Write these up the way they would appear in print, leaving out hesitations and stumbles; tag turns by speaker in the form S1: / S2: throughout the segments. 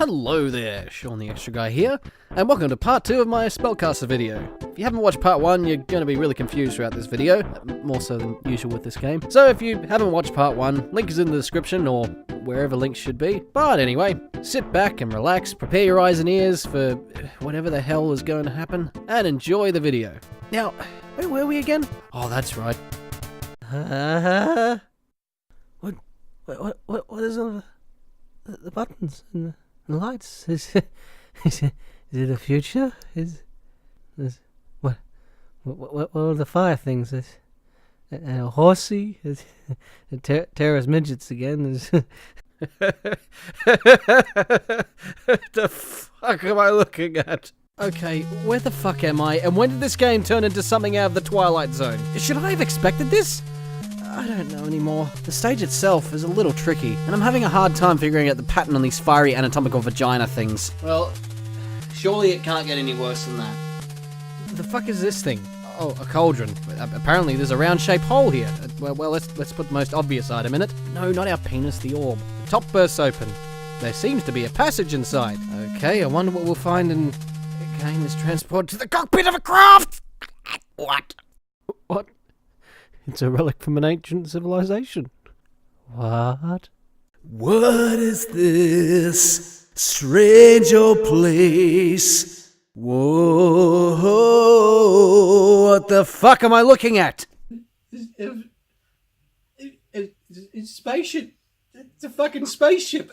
S1: Hello there, Sean the Extra Guy here, and welcome to part 2 of my SpellCaster video. If you haven't watched part 1, you're going to be really confused throughout this video, more so than usual with this game. So if you haven't watched part 1, link is in the description or wherever links should be. But anyway, sit back and relax, prepare your eyes and ears for whatever the hell is going to happen, and enjoy the video. Now, where were we again? Oh, that's right. What is all the buttons and the lights? Is it a future? What are the fire things? A horsey? Tara's midgets again. The fuck am I looking at? Okay, where the fuck am I? And when did this game turn into something out of the Twilight Zone? Should I have expected this? I don't know anymore. The stage itself is a little tricky, and I'm having a hard time figuring out the pattern on these fiery anatomical vagina things. Well, surely it can't get any worse than that. What the fuck is this thing? Oh, a cauldron. Apparently there's a round-shaped hole here. Well, let's put the most obvious item in it. No, not our penis, the orb. The top bursts open. There seems to be a passage inside. Okay, I wonder what we'll find in gain this transport to the cockpit of a craft! What? What? It's a relic from an ancient civilization. What? What is this strange old place? Whoa, what the fuck am I looking at? It's a spaceship. It's a fucking spaceship.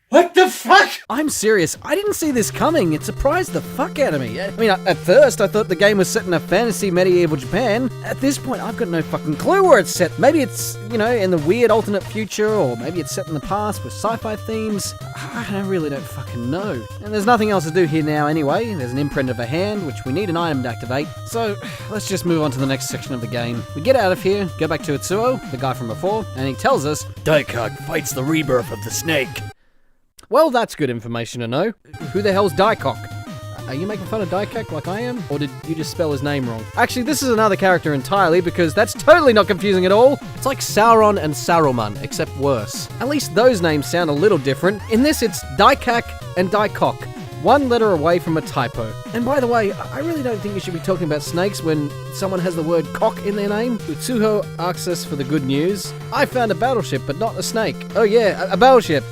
S1: What the fuck? I'm serious, I didn't see this coming. It surprised the fuck out of me. I mean, at first I thought the game was set in a fantasy medieval Japan. At this point, I've got no fucking clue where it's set. Maybe it's, in the weird alternate future, or maybe it's set in the past with sci-fi themes. I really don't fucking know. And there's nothing else to do here now anyway. There's an imprint of a hand, which we need an item to activate. So, let's just move on to the next section of the game. We get out of here, go back to Itsuo, the guy from before, and he tells us, Daikak fights the rebirth of the snake. Well, that's good information to know. Who the hell's Daikok? Are you making fun of Daikak like I am? Or did you just spell his name wrong? Actually, this is another character entirely, because that's totally not confusing at all. It's like Sauron and Saruman, except worse. At least those names sound a little different. In this, it's Daikak and Daikok. One letter away from a typo. And by the way, I really don't think you should be talking about snakes when someone has the word cock in their name. Utsuho asks us for the good news. I found a battleship, but not a snake. Oh yeah, a battleship.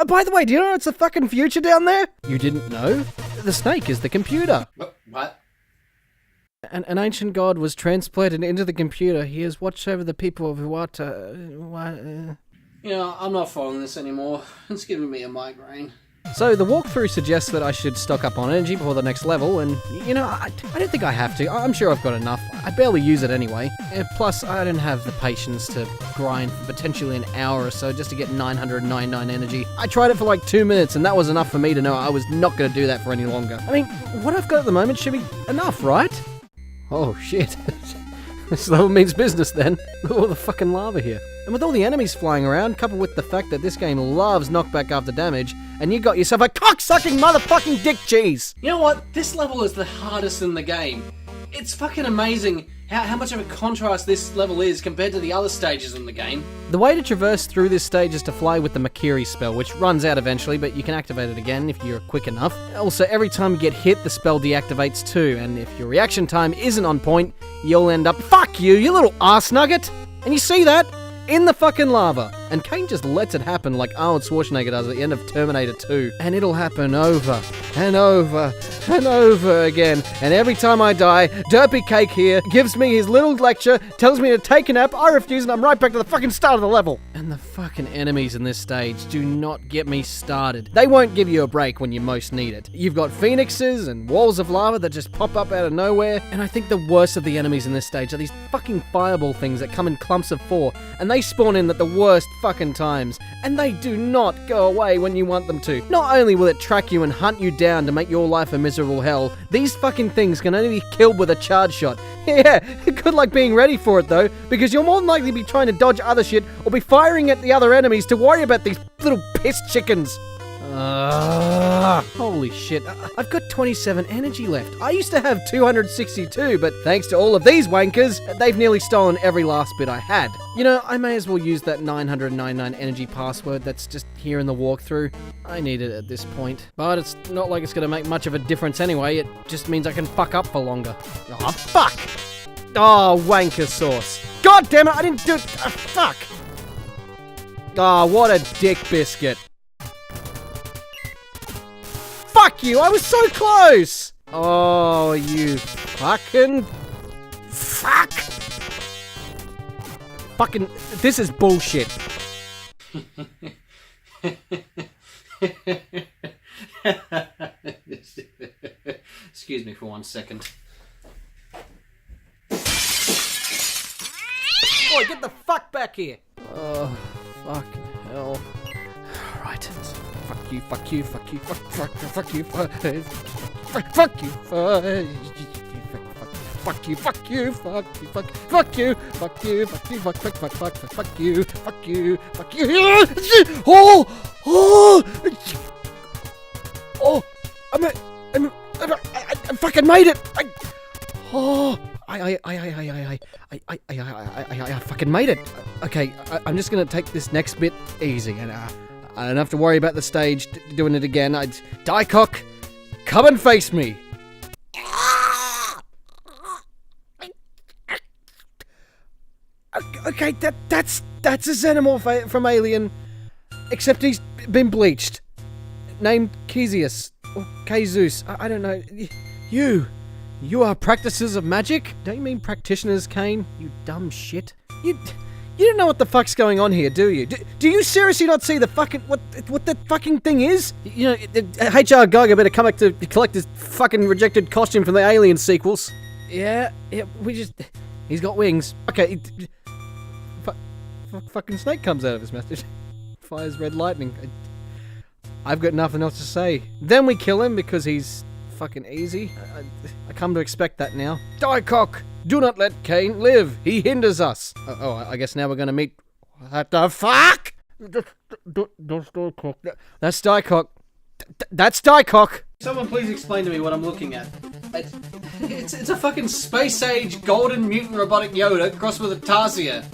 S1: Oh, by the way, do you know it's the fucking future down there? You didn't know? The snake is the computer. What? An ancient god was transplanted into the computer. He has watched over the people of Iwata. I'm not following this anymore. It's giving me a migraine. So the walkthrough suggests that I should stock up on energy before the next level, and, I don't think I have to. I'm sure I've got enough. I barely use it anyway. Plus, I don't have the patience to grind for potentially an hour or so just to get 999 energy. I tried it for like 2 minutes, and that was enough for me to know I was not going to do that for any longer. I mean, what I've got at the moment should be enough, right? Oh, shit. This level means business then. Look at all the fucking lava here. And with all the enemies flying around, coupled with the fact that this game loves knockback after damage, and you got yourself a cock-sucking motherfucking dick cheese! You know what? This level is the hardest in the game. It's fucking amazing how much of a contrast this level is compared to the other stages in the game. The way to traverse through this stage is to fly with the Makiri spell, which runs out eventually, but you can activate it again if you're quick enough. Also, every time you get hit, the spell deactivates too, and if your reaction time isn't on point, you'll end up— Fuck you, you little arse nugget! And you see that? In the fucking lava. And Kane just lets it happen like Arnold Schwarzenegger does at the end of Terminator 2. And it'll happen over and over and over again. And every time I die, Derpy Cake here gives me his little lecture, tells me to take a nap, I refuse, and I'm right back to the fucking start of the level. And the fucking enemies in this stage do not get me started. They won't give you a break when you most need it. You've got phoenixes and walls of lava that just pop up out of nowhere. And I think the worst of the enemies in this stage are these fucking fireball things that come in clumps of 4. And they spawn in at the worst fucking times, and they do not go away when you want them to. Not only will it track you and hunt you down to make your life a miserable hell, these fucking things can only be killed with a charge shot. Yeah, good luck being ready for it though, because you'll more than likely be trying to dodge other shit or be firing at the other enemies to worry about these little piss chickens. Holy shit, I've got 27 energy left. I used to have 262, but thanks to all of these wankers, they've nearly stolen every last bit I had. You know, I may as well use that 999 energy password that's just here in the walkthrough. I need it at this point. But it's not like it's gonna make much of a difference anyway, it just means I can fuck up for longer. Oh, fuck! Oh, wanker sauce. God damn it, I didn't do it! Fuck! Oh, what a dick biscuit. Fuck you, I was so close! Oh, you fucking... Fuck! Fucking... This is bullshit. Excuse me for 1 second. Boy, get the fuck back here! Oh, fucking hell. Alright. Fuck you, fuck you, fuck you, fuck you, fuck you, fuck you, fuck you, fuck you, fuck you, fuck you, fuck you, fuck you, fuck you, fuck you, fuck you. Oh, I fucking made it. I fucking made it. Okay, I'm just gonna take this next bit easy, and I don't have to worry about the stage doing it again. Daikok, come and face me. Okay, that's a xenomorph from Alien, except he's been bleached. Named Kezius or Kezus. I don't know. You are practitioners of magic? Don't you mean practitioners, Kane? You dumb shit. You don't know what the fuck's going on here, do you? Do you seriously not see the fucking... What the fucking thing is? You know, H.R. Geiger better come back to collect his fucking rejected costume from the Alien sequels. Yeah, we just... He's got wings. Okay, fucking snake comes out of his mouth. Fires red lightning. I've got nothing else to say. Then we kill him because he's fucking easy. I come to expect that now. Daikok! Do not let Kane live. He hinders us. I guess now we're gonna meet... What the fuck? That's Daikok. That's Daikok. That's Daikok. Someone please explain to me what I'm looking at. It's a fucking space-age golden mutant robotic Yoda crossed with a Tarsier.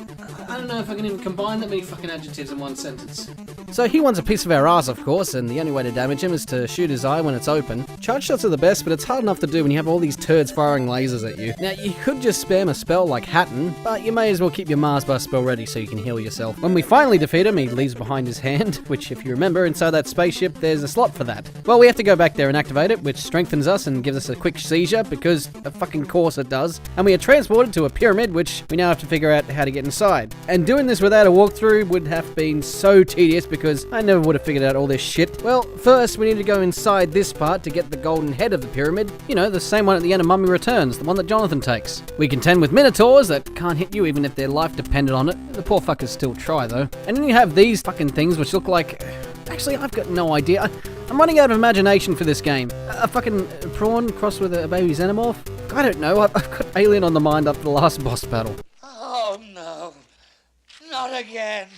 S1: I don't know if I can even combine that many fucking adjectives in one sentence. So he wants a piece of our ass, of course, and the only way to damage him is to shoot his eye when it's open. Charge shots are the best, but it's hard enough to do when you have all these turds firing lasers at you. Now, you could just spam a spell like Hatton, but you may as well keep your Mars Bar spell ready so you can heal yourself. When we finally defeat him, he leaves behind his hand, which, if you remember, inside that spaceship, there's a slot for that. Well, we have to go back there and activate it, which strengthens us and gives us a quick seizure, because of fucking course it does. And we are transported to a pyramid, which we now have to figure out how to get inside. And doing this without a walkthrough would have been so tedious because I never would have figured out all this shit. Well, first we need to go inside this part to get the golden head of the pyramid. You know, the same one at the end of Mummy Returns, the one that Jonathan takes. We contend with minotaurs that can't hit you even if their life depended on it. The poor fuckers still try though. And then you have these fucking things which look like... Actually, I've got no idea. I'm running out of imagination for this game. A fucking prawn crossed with a baby xenomorph? I don't know, I've got Alien on the mind after the last boss battle.
S2: Oh no, not again.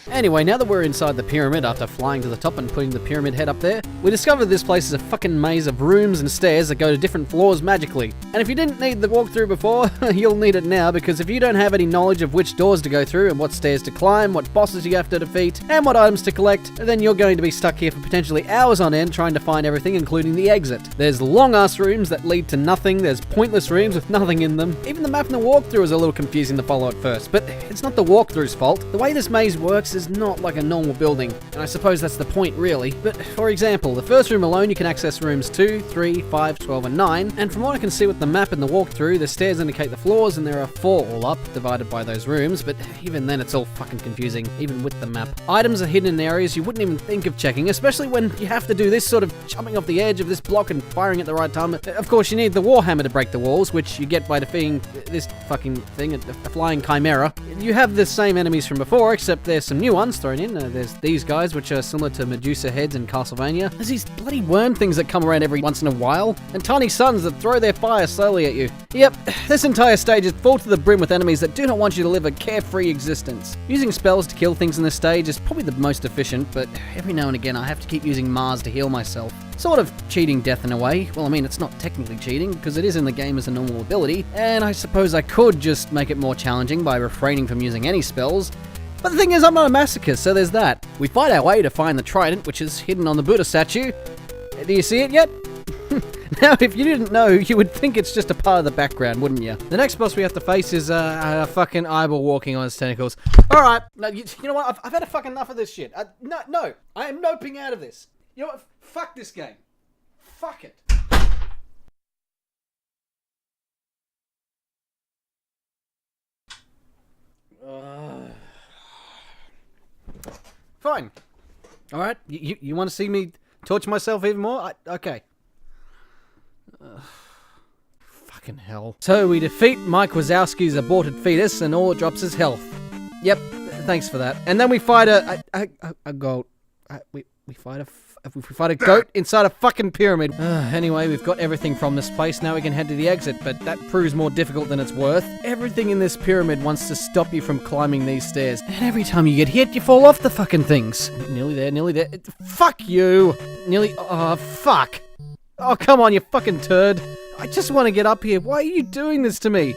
S1: Anyway, now that we're inside the pyramid after flying to the top and putting the pyramid head up there, we discovered this place is a fucking maze of rooms and stairs that go to different floors magically. And if you didn't need the walkthrough before, you'll need it now, because if you don't have any knowledge of which doors to go through and what stairs to climb, what bosses you have to defeat, and what items to collect, then you're going to be stuck here for potentially hours on end trying to find everything, including the exit. There's long-ass rooms that lead to nothing, there's pointless rooms with nothing in them. Even the map in the walkthrough is a little confusing to follow at first, but it's not the walkthrough's fault. The way this maze works is not like a normal building, and I suppose that's the point really. But for example, the first room alone you can access rooms 2, 3, 5, 12 and 9, and from what I can see with the map in the walkthrough, the stairs indicate the floors and there are 4 all up, divided by those rooms, but even then it's all fucking confusing, even with the map. Items are hidden in areas you wouldn't even think of checking, especially when you have to do this sort of jumping off the edge of this block and firing at the right time. Of course you need the warhammer to break the walls, which you get by defeating this fucking thing, a flying chimera. You have the same enemies from before, except they're there's some new ones thrown in. There's these guys, which are similar to Medusa heads in Castlevania. There's these bloody worm things that come around every once in a while, and tiny suns that throw their fire slowly at you. Yep, this entire stage is full to the brim with enemies that do not want you to live a carefree existence. Using spells to kill things in this stage is probably the most efficient, but every now and again I have to keep using Mars to heal myself. Sort of cheating death in a way. Well, I mean, it's not technically cheating, because it is in the game as a normal ability, and I suppose I could just make it more challenging by refraining from using any spells. But the thing is, I'm not a masochist, so there's that. We fight our way to find the trident, which is hidden on the Buddha statue. Do you see it yet? Now, if you didn't know, you would think it's just a part of the background, wouldn't you? The next boss we have to face is a fucking eyeball walking on its tentacles. Alright, no, you know what? I've had a fucking enough of this shit. No, I am noping out of this. You know what? Fuck this game. Fuck it. Fine. Alright, you want to see me torture myself even more? Okay. Fucking hell. So we defeat Mike Wazowski's aborted fetus and all it drops is health. Yep, thanks for that. And then we fight a goat. We fight a goat inside a fucking pyramid. Anyway, we've got everything from this place. Now we can head to the exit, but that proves more difficult than it's worth. Everything in this pyramid wants to stop you from climbing these stairs. And every time you get hit, you fall off the fucking things. Nearly there, nearly there. Fuck you. Nearly. Oh, fuck. Oh, come on, you fucking turd. I just want to get up here. Why are you doing this to me?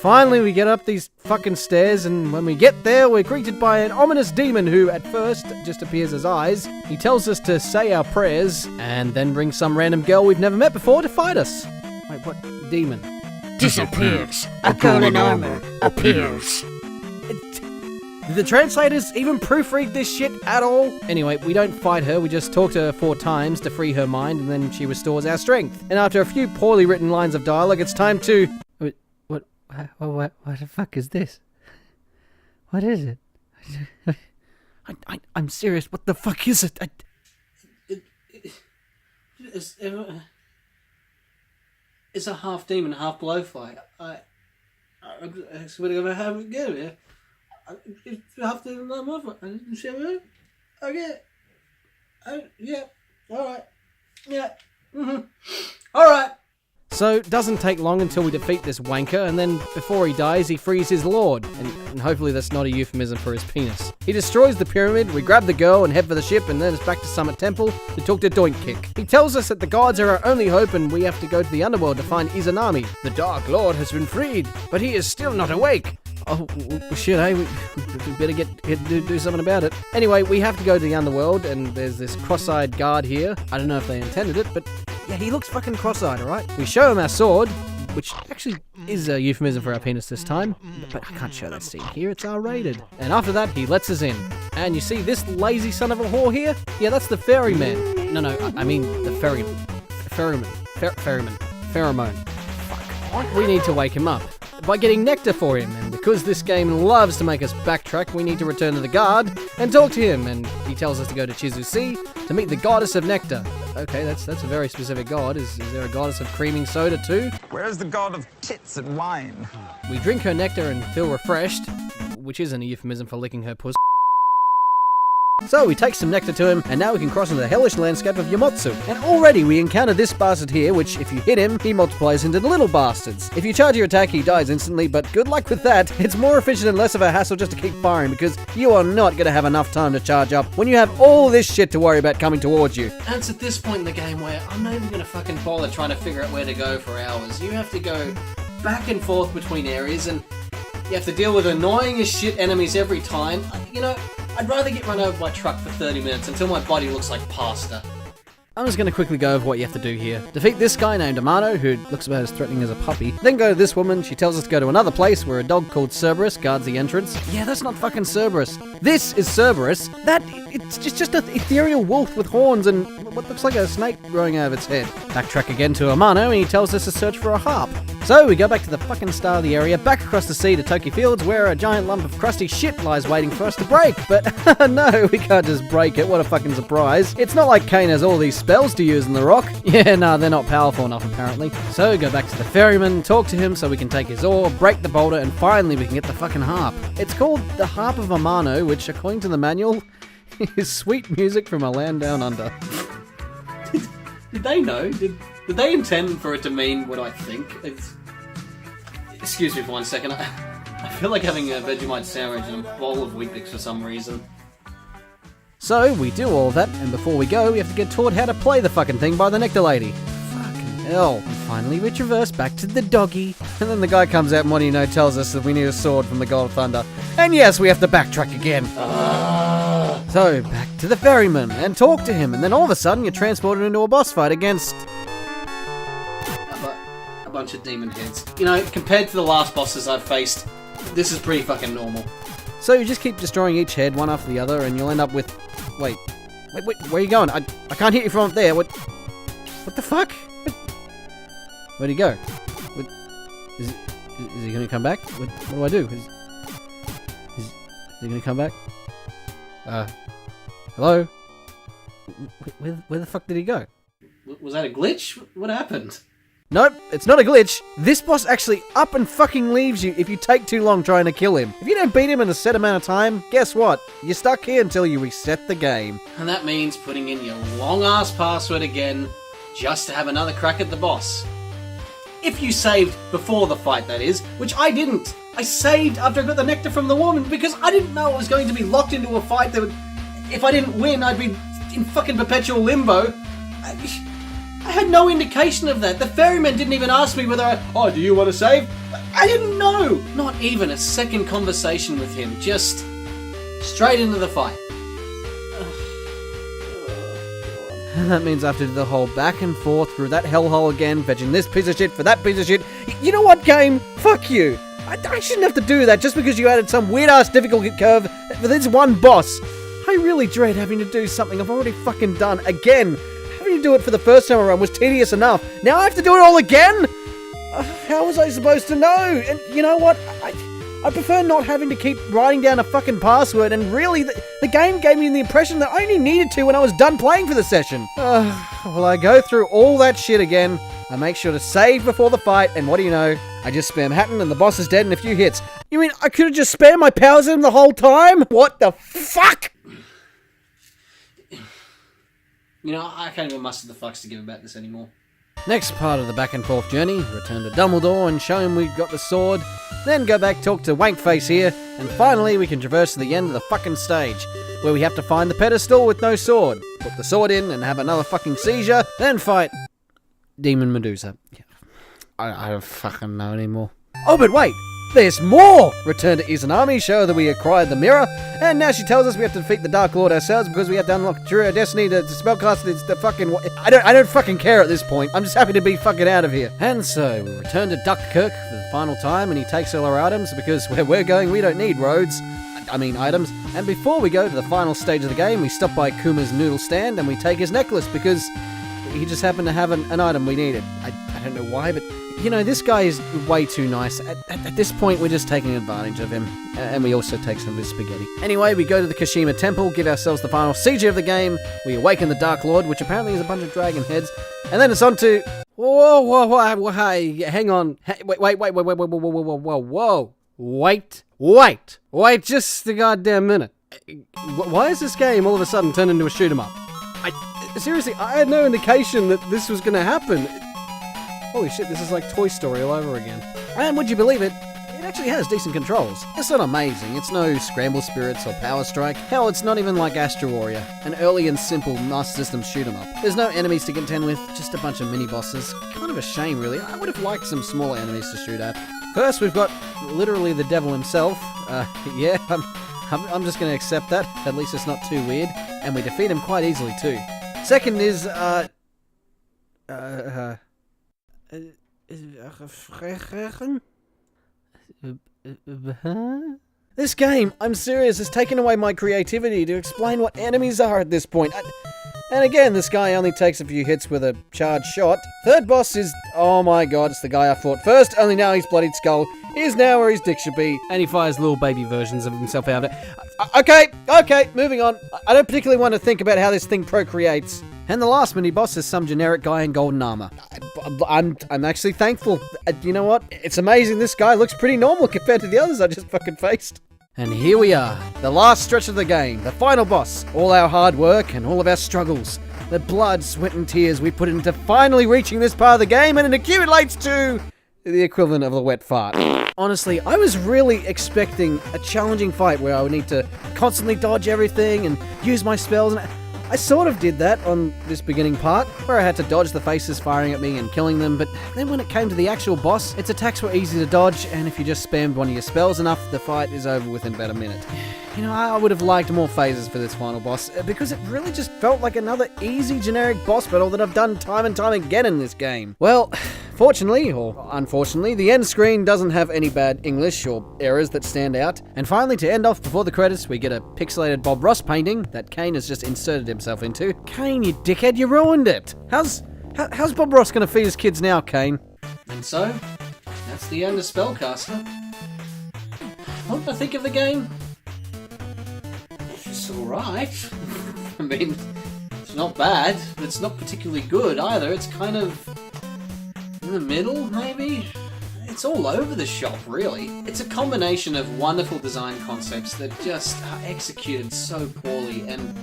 S1: Finally, we get up these fucking stairs, and when we get there, we're greeted by an ominous demon who, at first, just appears as eyes. He tells us to say our prayers, and then brings some random girl we've never met before to fight us. Wait, what? Demon?
S3: Disappears. A girl in armor appears.
S1: Did the translators even proofread this shit at all? Anyway, we don't fight her, we just talk to her 4 times to free her mind, and then she restores our strength. And after a few poorly written lines of dialogue, it's time to... What the fuck is this? What is it? I'm serious, what the fuck is it? It's a half demon, half blowfly. I swear to God, I haven't get it here. You have to okay. Yeah. Alright. Yeah. Alright. So, it doesn't take long until we defeat this wanker, and then before he dies, he frees his lord. And hopefully that's not a euphemism for his penis. He destroys the pyramid, we grab the girl and head for the ship, and then it's back to Summit Temple to talk to Daikak. He tells us that the gods are our only hope, and we have to go to the underworld to find Izanami. The Dark Lord has been freed, but he is still not awake. Oh, shit, eh? We better do something about it. Anyway, we have to go to the underworld, and there's this cross-eyed guard here. I don't know if they intended it, but yeah, he looks fucking cross-eyed, alright? We show him our sword, which actually is a euphemism for our penis this time, but I can't show that scene here, it's R-rated. And after that, he lets us in. And you see this lazy son of a whore here? Yeah, that's the ferryman. No, I mean the ferryman. Pheromone. Fuck. We need to wake him up by getting nectar for him, and because this game loves to make us backtrack, we need to return to the guard and talk to him, and he tells us to go to Chizusi to meet the goddess of nectar. Okay, that's a very specific god. Is there a goddess of creaming soda too?
S4: Where's the god of tits and wine?
S1: We drink her nectar and feel refreshed, which isn't a euphemism for licking her pussy. So we take some nectar to him, and now we can cross into the hellish landscape of Yamotsu. And already we encounter this bastard here, which if you hit him, he multiplies into the little bastards. If you charge your attack, he dies instantly, but good luck with that. It's more efficient and less of a hassle just to keep firing, because you are not going to have enough time to charge up when you have all this shit to worry about coming towards you. And it's at this point in the game where I'm not even going to fucking bother trying to figure out where to go for hours. You have to go back and forth between areas, and you have to deal with annoying as shit enemies every time. You know, I'd rather get run over by a truck for 30 minutes until my body looks like pasta. I'm just going to quickly go over what you have to do here. Defeat this guy named Amano, who looks about as threatening as a puppy. Then go to this woman. She tells us to go to another place where a dog called Cerberus guards the entrance. Yeah, that's not fucking Cerberus. This is Cerberus. It's just an ethereal wolf with horns and what looks like a snake growing out of its head. Backtrack again to Amano, and he tells us to search for a harp. So we go back to the fucking start of the area, back across the sea to Toki Fields, where a giant lump of crusty shit lies waiting for us to break. But no, we can't just break it. What a fucking surprise. It's not like Kane has all these spells to use in the rock. Yeah, nah, they're not powerful enough apparently. So go back to the ferryman, talk to him so we can take his ore, break the boulder, and finally we can get the fucking harp. It's called the Harp of Amano, which according to the manual is sweet music from a land down under. Did they know? Did they intend for it to mean what I think? Excuse me for 1 second. I feel like having a Vegemite sandwich and a bowl of Weet-Bix for some reason. So, we do all that, and before we go, we have to get taught how to play the fucking thing by the Nectar Lady. Fucking hell. And finally we traverse back to the doggy. And then the guy comes out and what do you know, tells us that we need a sword from the God of Thunder. And yes, we have to backtrack again. So, back to the ferryman, and talk to him, and then all of a sudden you're transported into a boss fight against a bunch of demon heads. You know, compared to the last bosses I've faced, this is pretty fucking normal. So you just keep destroying each head one after the other, and you'll end up with... Wait, where are you going? I can't hit you from up there. What the fuck? Where'd he go? Is he gonna come back? What do I do? Is he gonna come back? Hello? Where the fuck did he go? Was that a glitch? What happened? Nope, it's not a glitch. This boss actually up and fucking leaves you if you take too long trying to kill him. If you don't beat him in a set amount of time, guess what? You're stuck here until you reset the game. And that means putting in your long-ass password again, just to have another crack at the boss. If you saved before the fight, that is, which I didn't. I saved after I got the nectar from the woman because I didn't know I was going to be locked into a fight that would... If I didn't win, I'd be in fucking perpetual limbo. I had no indication of that. The ferryman didn't even ask me whether do you want to save? I didn't know. Not even a second conversation with him. Just straight into the fight. And that means I have to do the whole back and forth through that hellhole again, fetching this piece of shit for that piece of shit. You know what, game? Fuck you. I shouldn't have to do that just because you added some weird-ass difficulty curve for this one boss. I really dread having to do something I've already fucking done again. Having to do it for the first time around was tedious enough. Now I have to do it all again? How was I supposed to know? And you know what? I prefer not having to keep writing down a fucking password, and really, the game gave me the impression that I only needed to when I was done playing for the session. Well, I go through all that shit again. I make sure to save before the fight, and what do you know? I just spam Hatton and the boss is dead in a few hits. You mean I could have just spammed my powers at him the whole time? What the fuck? You know, I can't even muster the fucks to give about this anymore. Next part of the back and forth journey, return to Dumbledore and show him we've got the sword, then go back, talk to Wankface here, and finally we can traverse to the end of the fucking stage, where we have to find the pedestal with no sword, put the sword in and have another fucking seizure, then fight Demon Medusa. Yeah. I don't fucking know anymore. Oh, but wait! There's more! Return to Izanami, show that we acquired the mirror, and now she tells us we have to defeat the Dark Lord ourselves because we have to unlock True Destiny to spellcast the fucking... I don't fucking care at this point. I'm just happy to be fucking out of here. And so, we return to Daikak for the final time, and he takes all our items because where we're going, we don't need roads. I mean, items. And before we go to the final stage of the game, we stop by Kuma's noodle stand and we take his necklace because he just happened to have an item we needed. I don't know why, but... You know, this guy is way too nice. At this point, we're just taking advantage of him. And we also take some of his spaghetti. Anyway, we go to the Kashima Temple, give ourselves the final siege of the game. We awaken the Dark Lord, which apparently is a bunch of dragon heads. And then it's on to... Whoa, hey, hang on. Hey, whoa. Wait, just a goddamn minute. Why is this game all of a sudden turned into a shoot 'em up? Seriously, I had no indication that this was going to happen. Holy shit, this is like Toy Story all over again. And would you believe it? It actually has decent controls. It's not amazing, it's no Scramble Spirits or Power Strike. Hell, it's not even like Astro Warrior, an early and simple Master System shoot-'em-up. There's no enemies to contend with, just a bunch of mini-bosses. Kind of a shame, really. I would have liked some smaller enemies to shoot at. First, we've got literally the devil himself. Yeah, I'm just going to accept that. At least it's not too weird. And we defeat him quite easily, too. Second is, This game, I'm serious, has taken away my creativity to explain what enemies are at this point. And again, this guy only takes a few hits with a charged shot. Third boss is, oh my god, it's the guy I fought first, only now he's bloodied skull. He's now where his dick should be, and he fires little baby versions of himself out of it. Okay, moving on. I don't particularly want to think about how this thing procreates. And the last mini-boss is some generic guy in golden armor. I'm actually thankful. You know what? It's amazing this guy looks pretty normal compared to the others I just fucking faced. And here we are, the last stretch of the game, the final boss. All our hard work and all of our struggles, the blood, sweat and tears we put into finally reaching this part of the game, and it accumulates to the equivalent of a wet fart. Honestly, I was really expecting a challenging fight where I would need to constantly dodge everything and use my spells, and I sort of did that on this beginning part, where I had to dodge the faces firing at me and killing them, but then when it came to the actual boss, its attacks were easy to dodge, and if you just spammed one of your spells enough, the fight is over within about a minute. You know, I would have liked more phases for this final boss, because it really just felt like another easy generic boss battle that I've done time and time again in this game. Well, fortunately, or unfortunately, the end screen doesn't have any bad English or errors that stand out. And finally, to end off before the credits, we get a pixelated Bob Ross painting that Kane has just inserted himself into. Kane, you dickhead, you ruined it! How's Bob Ross gonna feed his kids now, Kane? And so, that's the end of SpellCaster. What did I think of the game? It's alright. I mean, it's not bad, but it's not particularly good either. It's kind of in the middle, maybe? It's all over the shop, really. It's a combination of wonderful design concepts that just are executed so poorly, and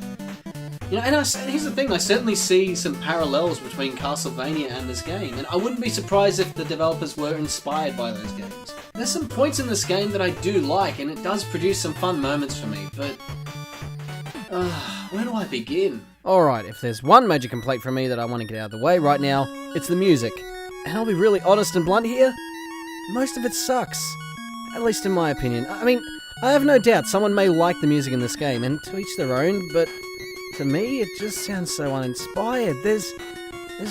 S1: you know, here's the thing, I certainly see some parallels between Castlevania and this game, and I wouldn't be surprised if the developers were inspired by those games. There's some points in this game that I do like, and it does produce some fun moments for me, but where do I begin? Alright, if there's one major complaint from me that I want to get out of the way right now, it's the music. And I'll be really honest and blunt here, most of it sucks. At least in my opinion. I mean, I have no doubt someone may like the music in this game, and to each their own, but to me, it just sounds so uninspired. There's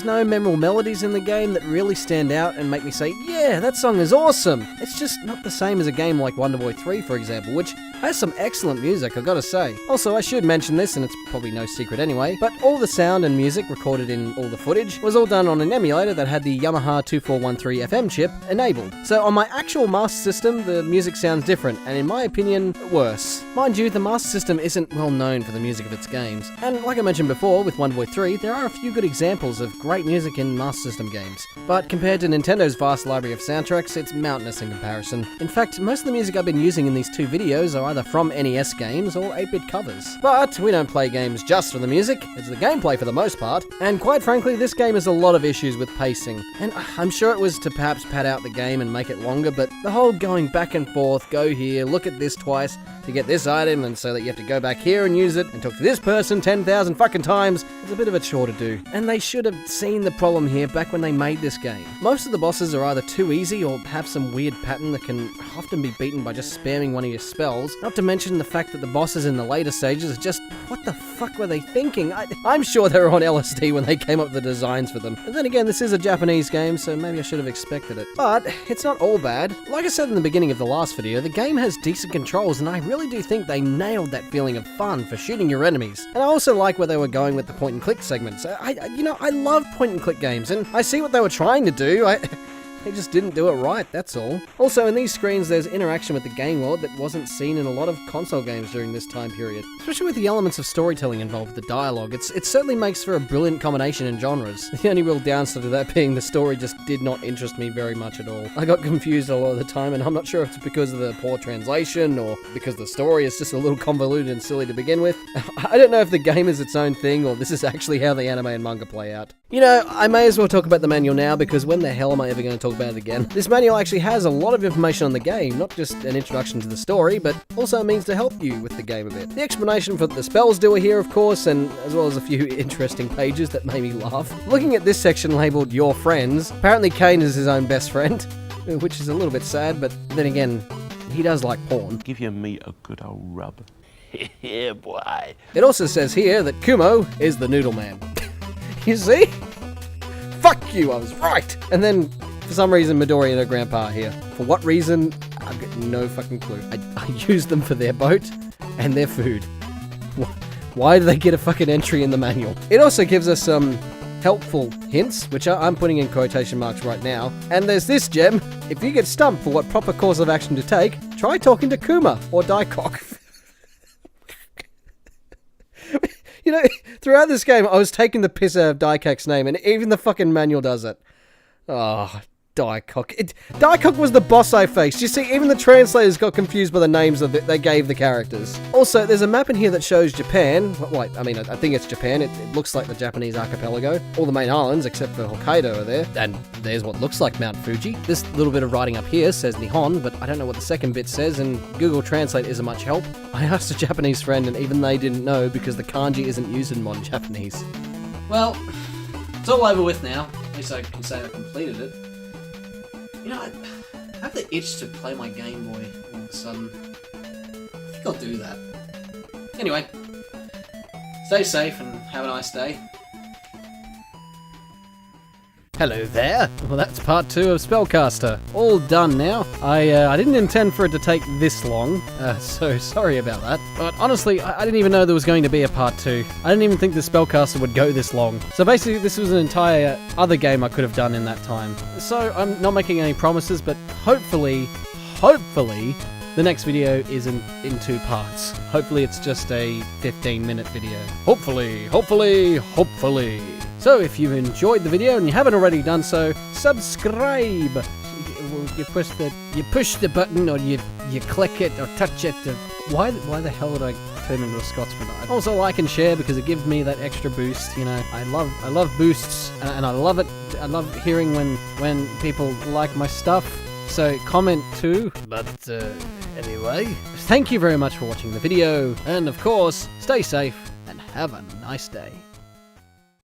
S1: no memorable melodies in the game that really stand out and make me say, yeah, that song is awesome. It's just not the same as a game like Wonder Boy 3, for example, which has some excellent music, I've got to say. Also, I should mention this, and it's probably no secret anyway, but all the sound and music recorded in all the footage was all done on an emulator that had the Yamaha 2413 FM chip enabled. So on my actual Master System, the music sounds different, and in my opinion, worse. Mind you, the Master System isn't well known for the music of its games. And like I mentioned before, with Wonder Boy 3, there are a few good examples of great music in Master System games. But compared to Nintendo's vast library of soundtracks, it's mountainous in comparison. In fact, most of the music I've been using in these two videos are either from NES games or 8-bit covers. But we don't play games just for the music, it's the gameplay for the most part. And quite frankly, this game has a lot of issues with pacing. And I'm sure it was to perhaps pad out the game and make it longer, but the whole going back and forth, go here, look at this twice to get this item, and so that you have to go back here and use it, and talk to this person 10,000 fucking times, it's a bit of a chore to do. And they should have seen the problem here back when they made this game. Most of the bosses are either too easy or have some weird pattern that can often be beaten by just spamming one of your spells, not to mention the fact that the bosses in the later stages are just, what the fuck were they thinking? I'm sure they were on LSD when they came up with the designs for them. And then again, this is a Japanese game, so maybe I should have expected it. But it's not all bad. Like I said in the beginning of the last video, the game has decent controls, and I really do think they nailed that feeling of fun for shooting your enemies. And I also like where they were going with the point and click segments. I love point and click games, and I see what they were trying to do. They just didn't do it right, that's all. Also, in these screens, there's interaction with the game world that wasn't seen in a lot of console games during this time period. Especially with the elements of storytelling involved with the dialogue, it certainly makes for a brilliant combination in genres. The only real downside of that being the story just did not interest me very much at all. I got confused a lot of the time, and I'm not sure if it's because of the poor translation, or because the story is just a little convoluted and silly to begin with. I don't know if the game is its own thing, or this is actually how the anime and manga play out. You know, I may as well talk about the manual now, because when the hell am I ever going to talk about it again? This manual actually has a lot of information on the game, not just an introduction to the story, but also a means to help you with the game a bit. The explanation for the spells do are here, of course, and as well as a few interesting pages that made me laugh. Looking at this section labelled Your Friends, apparently Kane is his own best friend, which is a little bit sad, but then again, he does like porn.
S5: Give your meat a good old rub. Yeah, boy.
S1: It also says here that Kumo is the Noodle Man. You see? Fuck you, I was right! And then, for some reason, Midori and her grandpa are here. For what reason? I've got no fucking clue. I use them for their boat and their food. Why do they get a fucking entry in the manual? It also gives us some helpful hints, which I'm putting in quotation marks right now. And there's this gem. If you get stumped for what proper course of action to take, try talking to Kuma or Daikok. You know, throughout this game, I was taking the piss out of Daikak's name, and even the fucking manual does it. Oh, Daikok. Daikok was the boss I faced. You see, even the translators got confused by the names that they gave the characters. Also, there's a map in here that shows Japan. Wait, I mean, I think it's Japan. It looks like the Japanese archipelago. All the main islands, except for Hokkaido, are there. And there's what looks like Mount Fuji. This little bit of writing up here says Nihon, but I don't know what the second bit says, and Google Translate isn't much help. I asked a Japanese friend, and even they didn't know because the kanji isn't used in modern Japanese. Well, it's all over with now. At least I can say I completed it. You know, I have the itch to play my Game Boy all of a sudden. I think I'll do that. Anyway, stay safe and have a nice day. Hello there. Well, that's part 2 of SpellCaster. All done now. I didn't intend for it to take this long, so sorry about that. But honestly, I didn't even know there was going to be a part 2. I didn't even think the SpellCaster would go this long. So basically, this was an entire other game I could have done in that time. So I'm not making any promises, but hopefully, the next video is in 2 parts. Hopefully it's just a 15-minute video. Hopefully. So if you enjoyed the video and you haven't already done so, subscribe. You push the button, or you click it or touch it. Why the hell would I turn into a Scotsman? Also like and share because it gives me that extra boost. You know, I love boosts, and I love it. I love hearing when people like my stuff. So comment too. But anyway, thank you very much for watching the video, and of course, stay safe and have a nice day.